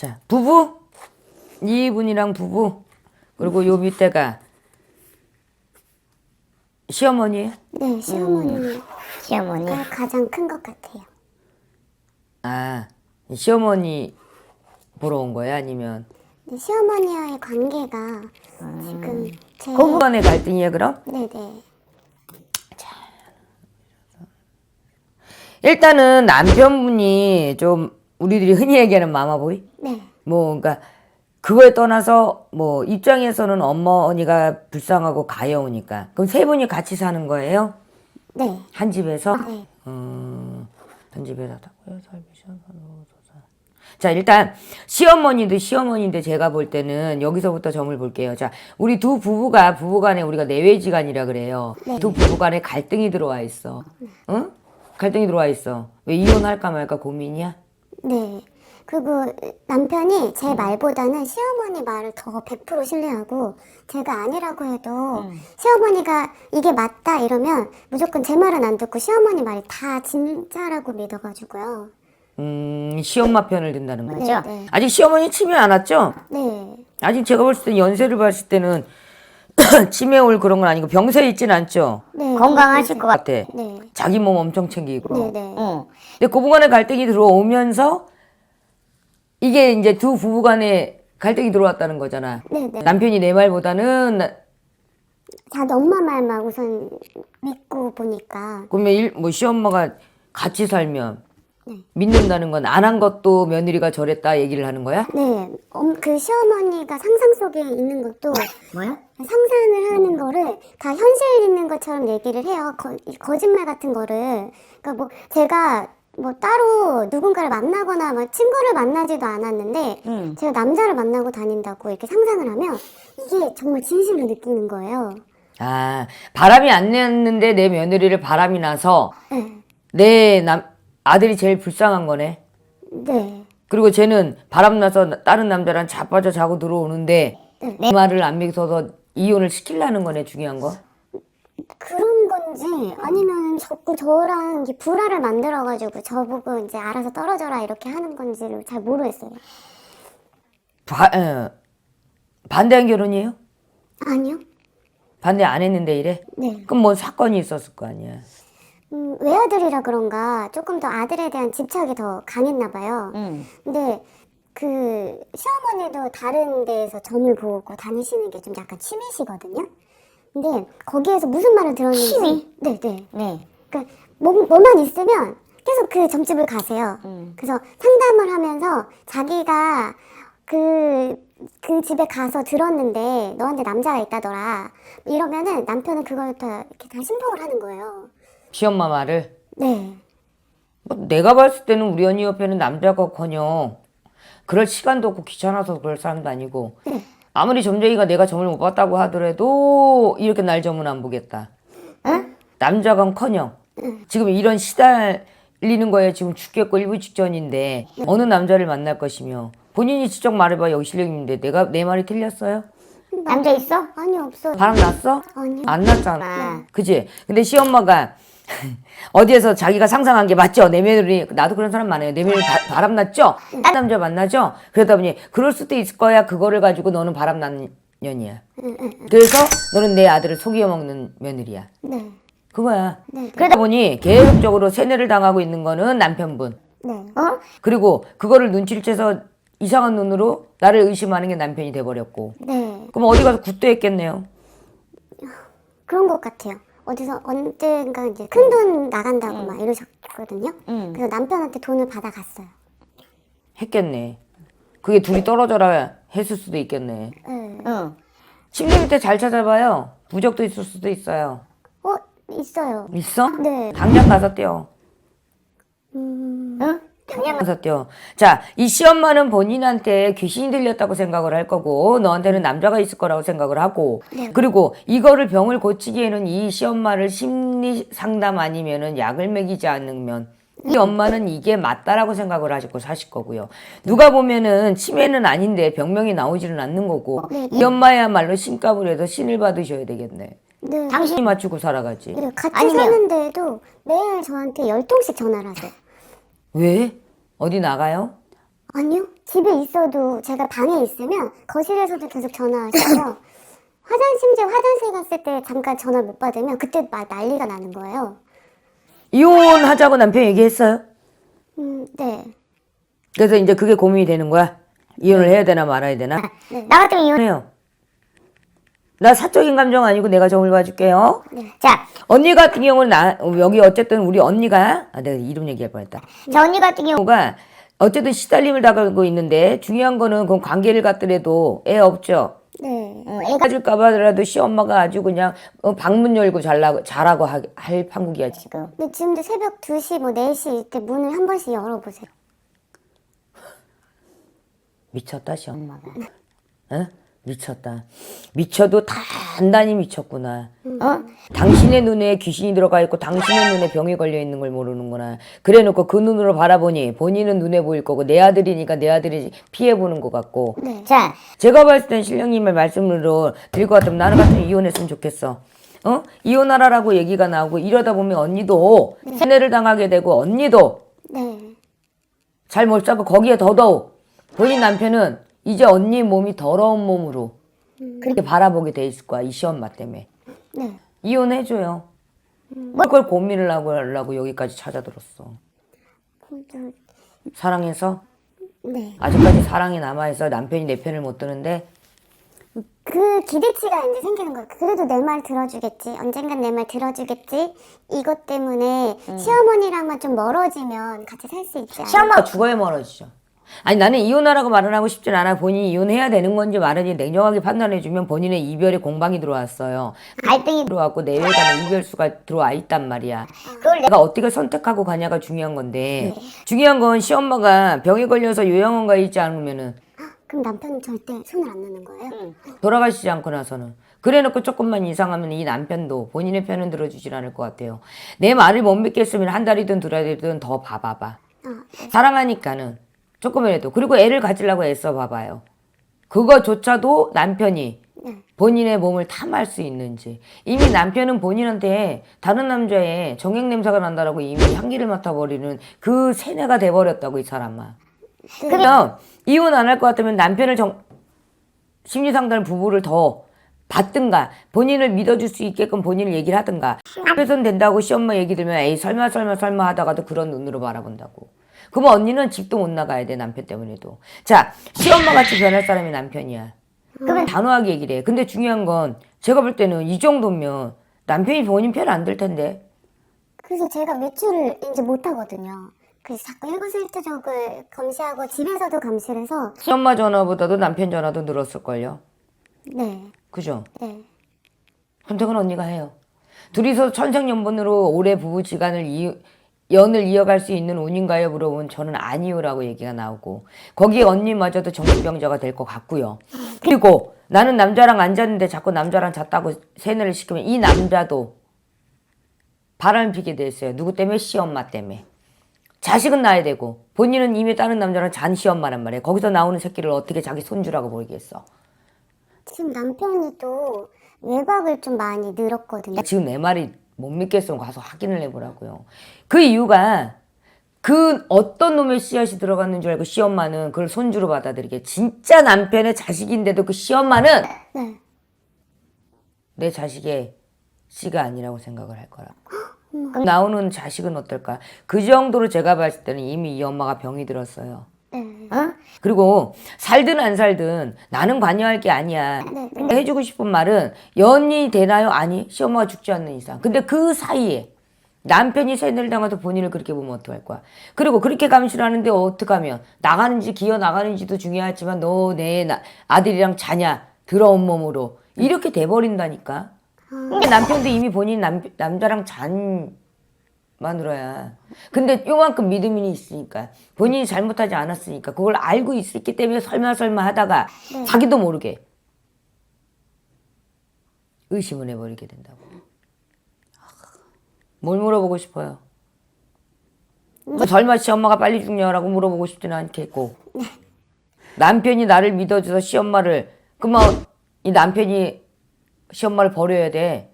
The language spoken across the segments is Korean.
자, 부부? 이분이랑 부부. 그리고 요 밑에가 시어머니예요? 네, 시어머니가 시어머니. 가장 큰 것 같아요. 아, 시어머니 보러 온 거야? 아니면 네, 시어머니와의 관계가 지금 제 고부간의 갈등이에요, 그럼? 네네. 일단은 남편분이 좀 우리들이 흔히 얘기하는 마마보이? 네. 뭐, 그러니까 그거에 떠나서 뭐 입장에서는 어머니가 불쌍하고 가여우니까. 그럼 세 분이 같이 사는 거예요? 네. 한 집에서? 네. 한 집에서 타고요, 자, 일단 시어머니도 시어머니인데 제가 볼 때는 여기서부터 점을 볼게요. 자, 우리 두 부부가 부부간에 우리가 내외지간이라 그래요. 네. 두 부부간에 갈등이 들어와 있어. 응? 갈등이 들어와 있어. 왜 이혼할까 말까 고민이야? 네. 그리고 남편이 제 말보다는 시어머니 말을 더 100% 신뢰하고 제가 아니라고 해도 시어머니가 이게 맞다 이러면 무조건 제 말은 안 듣고 시어머니 말이 다 진짜라고 믿어가지고요. 시엄마 편을 든다는 거죠. 맞아. 네. 아직 시어머니 치매 안 왔죠? 네. 아직 제가 봤을 때 연세를 봤을 때는 치매 올 그런 건 아니고 병세 있진 않죠? 네. 건강하실 것 같아. 같아. 네. 자기 몸 엄청 챙기고. 네네. 응. 근데 고부간의 갈등이 들어오면서 이게 이제 두 부부간에 갈등이 들어왔다는 거잖아. 네네. 남편이 내 말보다는 자기 엄마 말만 우선 믿고 보니까 그러면 뭐 시엄마가 같이 살면 네. 믿는다는 건 안 한 것도 며느리가 저랬다 얘기를 하는 거야? 네. 그 시어머니가 상상 속에 있는 것도 뭐야? 상상을 하는 거를 다 현실 있는 것처럼 얘기를 해요. 거짓말 같은 거를. 그러니까 뭐 제가 뭐 따로 누군가를 만나거나 뭐 친구를 만나지도 않았는데 제가 남자를 만나고 다닌다고 이렇게 상상을 하면 이게 정말 진심으로 느끼는 거예요. 아, 바람이 안 났는데 내 며느리를 바람이 나서 네. 내 아들이 제일 불쌍한 거네. 네. 그리고 쟤는 바람나서 다른 남자랑 자빠져 자고 들어오는데 내 말을 안 믿어서 이혼을 시키려는 거네, 중요한 거. 그런 건지 아니면 자꾸 저랑 이게 불화를 만들어가지고 저보고 이제 알아서 떨어져라 이렇게 하는 건지를 잘 모르겠어요. 반대한 결혼이에요? 아니요. 반대 안 했는데 이래? 네. 그럼 뭐 사건이 있었을 거 아니야. 외아들이라 그런가 조금 더 아들에 대한 집착이 더 강했나 봐요. 근데 그 시어머니도 다른 데에서 점을 보고 다니시는 게 좀 약간 취미시거든요. 근데 거기에서 무슨 말을 들었는지 취미? 네네. 네. 그러니까 뭐만 있으면 계속 그 점집을 가세요. 그래서 상담을 하면서 자기가 그 집에 가서 들었는데 너한테 남자가 있다더라 이러면은 남편은 그걸 다 이렇게 다 신봉을 하는 거예요. 시엄마 말을. 네. 뭐 내가 봤을 때는 우리 언니 옆에는 남자가커녕 그럴 시간도 없고 귀찮아서 그럴 사람도 아니고 아무리 점쟁이가 내가 점을 못 봤다고 하더라도 이렇게 날 점은 안 보겠다. 남자가커녕 지금 이런 시달리는 거에 지금 죽겠고 일부 직전인데 어느 남자를 만날 것이며 본인이 직접 말해봐. 여기 실력 있는데 내 말이 틀렸어요? 남자 있어? 아니 없어요. 바람 났어? 아니요. 안 났잖아. 그치? 근데 시엄마가 어디에서 자기가 상상한 게 맞죠? 내 며느리, 나도 그런 사람 많아요. 내 며느리 바람 났죠? 딴 남자 만나죠? 그러다 보니 그럴 수도 있을 거야. 그거를 가지고 너는 바람 난 년이야. 그래서 너는 내 아들을 속여 먹는 며느리야. 네. 그거야. 네. 그러다 보니 계속적으로 세뇌를 당하고 있는 거는 남편분. 네. 어? 그리고 그거를 눈치를 채서 이상한 눈으로 나를 의심하는 게 남편이 돼버렸고. 네. 그럼 어디 가서 굿도했겠네요. 그런 것 같아요. 어디서 언젠가 이제 큰 돈 나간다고 막 이러셨거든요. 그래서 남편한테 돈을 받아갔어요. 했겠네. 그게 둘이 떨어져라 했을 수도 있겠네. 네. 응. 침대 밑에 잘 찾아봐요. 부적도 있을 수도 있어요. 있어요. 있어? 네. 당장 가서 떼어. 응? 당장 가서 떼어. 자, 이 시엄마는 본인한테 귀신이 들렸다고 생각을 할 거고 너한테는 남자가 있을 거라고 생각을 하고 그리고 이거를 병을 고치기에는 이 시엄마를 심리 상담 아니면은 약을 먹이지 않으면 이 엄마는 이게 맞다라고 생각을 하시고 사실 거고요. 누가 보면은 치매는 아닌데 병명이 나오지는 않는 거고 이 엄마야말로 신값을 해서 신을 받으셔야 되겠네. 네. 당신이 맞추고 살아가지. 네. 같이 아니면- 사는데도 매일 저한테 10통씩 전화를 하세요. 왜? 어디 나가요? 아니요. 집에 있어도 제가 방에 있으면 거실에서도 계속 전화하시고요. 심지어 화장실 갔을 때 잠깐 전화 못 받으면 그때 막 난리가 나는 거예요. 이혼하자고 남편 얘기했어요? 네. 그래서 이제 그게 고민이 되는 거야? 이혼을 해야 되나 말아야 되나? 나 같으면 이혼. 해요. 나 사적인 감정 아니고 내가 정을 봐줄게요. 자, 언니 같은 경우는 여기 어쨌든 우리 언니가 내가 이름 얘기할 뻔했다. 자 언니 같은 경우 가 어쨌든 시달림을 당하고 있는데 중요한 거는 그건 관계를 갖더라도 애 없죠. 네. 애가 가질까봐라도 시엄마가 아주 그냥 방문 열고 잘하고 할 판국이야 지금. 근데 지금도 새벽 2시, 뭐 4시 이때 문을 한 번씩 열어보세요. 미쳤다 시엄마가. 응? 미쳤다. 미쳐도 단단히 미쳤구나. 당신의 눈에 귀신이 들어가 있고 당신의 눈에 병이 걸려 있는 걸 모르는구나. 그래놓고 그 눈으로 바라보니 본인은 눈에 보일 거고 내 아들이니까 내 아들이 피해보는 것 같고. 자, 제가 봤을 땐 신령님의 말씀으로 드릴 것 같으면 나는 같으면 이혼했으면 좋겠어. 이혼하라라고 얘기가 나오고 이러다 보면 언니도 세뇌를 당하게 되고 언니도 네. 잘 못 살고 거기에 더더욱 본인 남편은 이제 언니 몸이 더러운 몸으로 그렇게 바라보게 돼 있을 거야. 이 시엄마 때문에. 네. 이혼해줘요. 그걸 고민을 하려고 여기까지 찾아들었어. 사랑해서? 네. 아직까지 사랑이 남아있어. 남편이 내 편을 못 드는데 그 기대치가 이제 생기는 거예요. 그래도 내 말 들어주겠지. 언젠간 내 말 들어주겠지. 이것 때문에 시어머니랑만 좀 멀어지면 같이 살 수 있지 않아요? 시엄마가 죽어야 멀어지죠. 아니 나는 이혼하라고 말은 하고 싶진 않아. 본인이 이혼해야 되는 건지 말은지 냉정하게 판단해주면 본인의 이별의 공방이 들어왔어요. 갈등이 들어왔고 내외간의 이별수가 들어와 있단 말이야. 그걸 내가 어떻게 선택하고 가냐가 중요한 건데 중요한 건 시엄마가 병에 걸려서 요양원가에 있지 않으면은 그럼 남편은 절대 손을 안 넣는 거예요? 돌아가시지 않고 나서는 그래놓고 조금만 이상하면 이 남편도 본인의 편은 들어주질 않을 것 같아요. 내 말을 못 믿겠으면 한 달이든 두 달이든 더 봐봐봐. 사랑하니까는 조금이라도. 그리고 애를 가지려고 애써 봐봐요. 그거조차도 남편이 본인의 몸을 탐할 수 있는지. 이미 남편은 본인한테 다른 남자의 정액 냄새가 난다라고 이미 향기를 맡아버리는 그 세뇌가 돼버렸다고 이 사람아. 그러면 이혼 안 할 것 같으면 남편을 심리상담 부부를 더 받든가 본인을 믿어줄 수 있게끔 본인을 얘기를 하든가. 그래서는 된다고 시엄마 얘기 들으면 에이 설마 하다가도 그런 눈으로 바라본다고. 그러면 언니는 집도 못 나가야 돼 남편 때문에도. 자 시엄마같이 변할 사람이 남편이야. 그러면 단호하게 얘기를 해. 근데 중요한 건 제가 볼 때는 이 정도면 남편이 본인 편 안 들 텐데. 그래서 제가 외출을 이제 못 하거든요. 그래서 자꾸 일거수일투족을 감시하고 집에서도 감시를 해서 시엄마 전화보다도 남편 전화도 늘었을걸요. 네. 그죠? 네. 선택은 언니가 해요. 둘이서 천생연분으로 오래 부부지간을 연을 이어갈 수 있는 운인가요? 물어보면 저는 아니요라고 얘기가 나오고 거기에 언니마저도 정신병자가 될 것 같고요. 그리고 나는 남자랑 안 잤는데 자꾸 남자랑 잤다고 세뇌를 시키면 이 남자도 바람 피게 돼 있어요. 누구 때문에? 시엄마 때문에. 자식은 낳아야 되고 본인은 이미 다른 남자랑 잔 시엄마란 말이에요. 거기서 나오는 새끼를 어떻게 자기 손주라고 보이겠어. 지금 남편이 또 외박을 좀 많이 늘었거든요. 지금 내 말이 못 믿겠으면 가서 확인을 해보라고요. 그 이유가 그 어떤 놈의 씨앗이 들어갔는 줄 알고 시엄마는 그걸 손주로 받아들이게. 진짜 남편의 자식인데도 그 시엄마는 네. 내 자식의 씨가 아니라고 생각을 할 거라고. 그럼 나오는 자식은 어떨까? 그 정도로 제가 봤을 때는 이미 이 엄마가 병이 들었어요. 네. 그리고 살든 안 살든 나는 관여할 게 아니야. 근데 해주고 싶은 말은 연이 되나요? 아니. 시엄마가 죽지 않는 이상. 근데 그 사이에 남편이 세뇌를 당해서 본인을 그렇게 보면 어떡할 거야. 그리고 그렇게 감시를 하는데 어떡하면 나가는지 기어 나가는지도 중요하지만 너 내 아들이랑 자냐 더러운 몸으로 이렇게 돼버린다니까. 근데 남편도 이미 본인 남자랑 잔 마누라야. 근데 요만큼 믿음이 있으니까 본인이 잘못하지 않았으니까 그걸 알고 있었기 때문에 설마 하다가 자기도 모르게 의심을 해버리게 된다고. 뭘 물어보고 싶어요? 설마 시엄마가 빨리 죽냐라고 물어보고 싶지는 않겠고 남편이 나를 믿어줘서 시엄마를 그만 이 남편이 시엄마를 버려야 돼.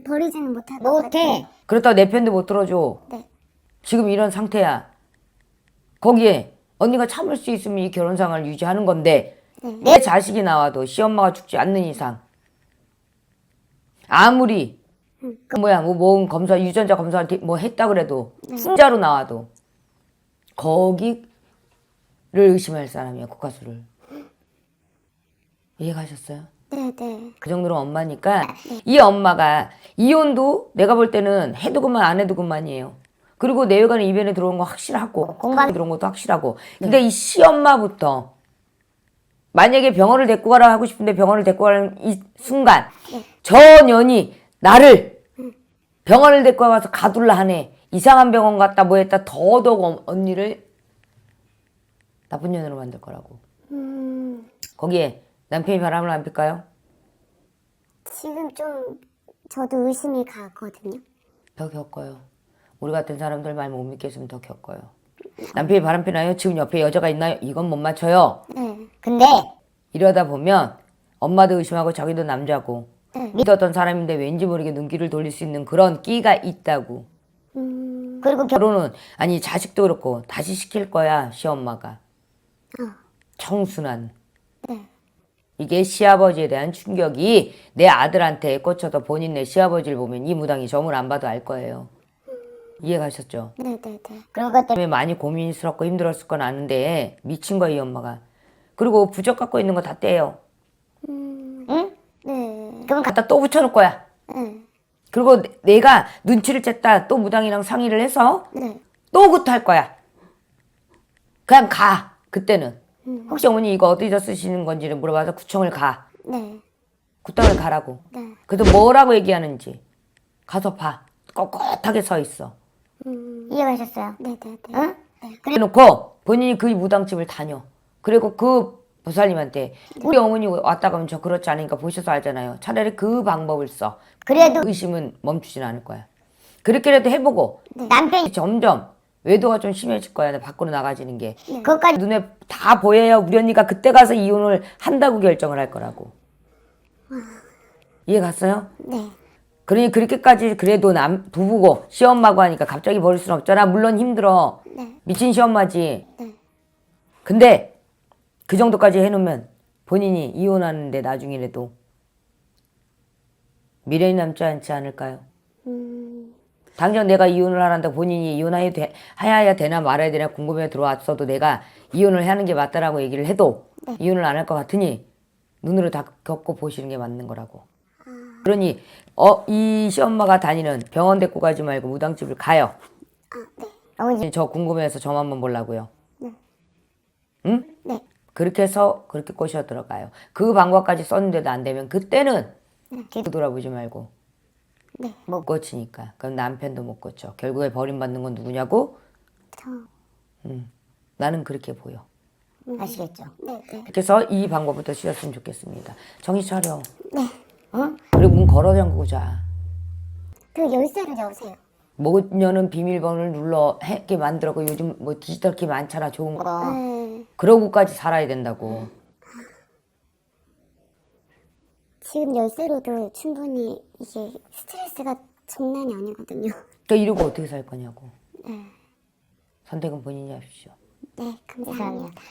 버리지는 못할 것 같아요. 못해. 그렇다고 내 편도 못 들어줘. 네. 지금 이런 상태야. 거기에 언니가 참을 수 있으면 이 결혼 생활을 유지하는 건데 네. 내 자식이 나와도 시엄마가 죽지 않는 이상 아무리 뭐 검사 유전자 검사한테 뭐 했다 그래도 진짜로 나와도 거기를 의심할 사람이야 국가수를. 이해가셨어요? 네네. 그 정도로 엄마니까 이 엄마가 이혼도 내가 볼 때는 해도 그만 안 해도 그만이에요. 그리고 내외관에 입안에 들어온 거 확실하고 공간에 들어온 것도 확실하고 근데 이 시엄마부터 만약에 병원을 데리고 가라 하고 싶은데 병원을 데리고 가는 이 순간 저 년이 나를 병원을 데리고 가서 가둘라 하네. 이상한 병원 갔다 뭐 했다 더더욱 언니를 나쁜 년으로 만들 거라고. 거기에 남편이 바람을 안 필까요? 지금 좀 저도 의심이 가거든요. 더 겪어요. 우리 같은 사람들 말 못 믿겠으면 더 겪어요. 남편이 바람 피나요? 지금 옆에 여자가 있나요? 이건 못 맞춰요. 네. 근데 이러다 보면 엄마도 의심하고 자기도 남자고 믿었던 사람인데 왠지 모르게 눈길을 돌릴 수 있는 그런 끼가 있다고. 그리고 결혼은 아니 자식도 그렇고 다시 시킬 거야 시엄마가. 청순한. 네. 이게 시아버지에 대한 충격이 내 아들한테 꽂혀서 본인네 시아버지를 보면 이 무당이 점을 안 봐도 알 거예요. 이해가셨죠? 네네네. 그런 것 때문에 때문에 많이 고민스럽고 힘들었을 건 아는데 미친 거야 이 엄마가. 그리고 부적 갖고 있는 거 다 떼요. 응? 네. 그럼 갖다 또 붙여놓을 거야. 네. 그리고 내가 눈치를 챘다 또 무당이랑 상의를 해서 네. 또 굿할 거야. 그냥 가. 그때는. 혹시 어머니 이거 어디서 쓰시는 건지를 물어봐서 구청을 가. 네. 구청을 가라고. 네. 그래서 뭐라고 얘기하는지 가서 봐. 꼿꼿하게 서 있어. 이해가셨어요? 네네네. 응? 그래놓고 본인이 그 무당집을 다녀. 그리고 그 보살님한테 우리 어머니 왔다 가면 저 그렇지 않으니까 보셔서 알잖아요. 차라리 그 방법을 써. 그래도 의심은 멈추진 않을 거야. 그렇게라도 해보고 남편이 점점 외도가 좀 심해질 거야. 내 밖으로 나가지는 게. 그것까지 눈에 다 보여야 우리 언니가 그때 가서 이혼을 한다고 결정을 할 거라고. 이해 갔어요? 네. 그러니 그렇게까지 그래도 부부고 시엄마고 하니까 갑자기 버릴 수는 없잖아. 물론 힘들어. 네. 미친 시엄마지. 네. 근데 그 정도까지 해놓으면 본인이 이혼하는데 나중이라도 미련이 남지 않지 않을까요? 당장 내가 이혼을 하란다 본인이 이혼해야 되나 말아야 되나 궁금해 들어왔어도 내가 이혼을 하는 게 맞다라고 얘기를 해도 이혼을 안 할 것 같으니 눈으로 다 겪고 보시는 게 맞는 거라고. 그러니 이 시엄마가 다니는 병원 데리고 가지 말고 무당집을 가요. 어머니 저 궁금해서 점 한번 보려고요. 네. 응? 네. 그렇게 해서 그렇게 꼬셔 들어가요. 그 방법까지 썼는데도 안 되면 그때는 뒤돌아보지 말고 네. 못 고치니까. 그럼 남편도 못 고쳐. 결국에 버림받는 건 누구냐고? 저. 나는 그렇게 보여. 아시겠죠? 네네. 그래서 이 방법부터 쓰셨으면 좋겠습니다. 정신 차려. 네. 응? 그리고 문 걸어 잠그고 자. 그 열쇠를 여세요. 모녀는 비밀번호를 눌러 했게 만들었고 요즘 뭐 디지털 키 많잖아 좋은 거. 네. 그러고까지 살아야 된다고. 지금 열쇠로도 충분히 이게 스트레스가 장난이 아니거든요. 그러니까 이러고 어떻게 살 거냐고. 네. 선택은 본인이 하십시오. 네, 감사합니다.